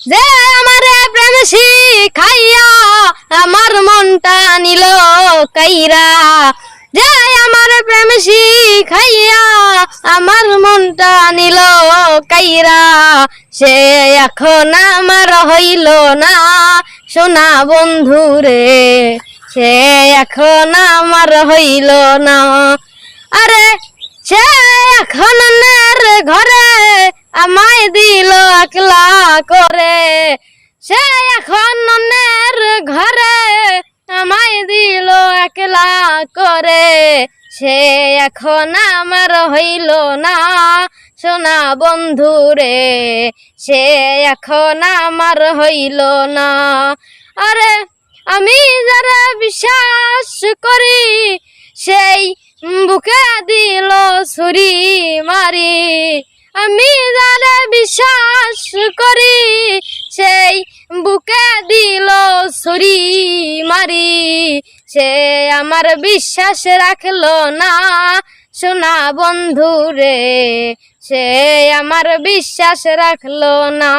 যে আমারে প্রেম শিখাইয়া আমার মনটা নিল কাইরা, যে আমার প্রেম শিখাইয়া আমার মনটা নিল কাইরা, সে এখন আমার হইল না সোনা বন্ধু রে, সে এখন আমার হইল না। আরে সে এখন ঘরে আমায় দিল একলা করে, সে এখন অন্যের ঘরে আমায় দিল একলা করে, সে এখন আমার হইল না সোনা বন্ধু রে, সে এখন আমার হইল না। আরে আমি যারা বিশ্বাস করি সেই বুকে দিল ছুরি মারি, আমি যারা বিশ্বাস করি সেই বুকে দিল ছুরি মারি, সে আমার বিশ্বাস রাখলো না সোনা বন্ধু রে, সে আমার বিশ্বাস রাখলো না।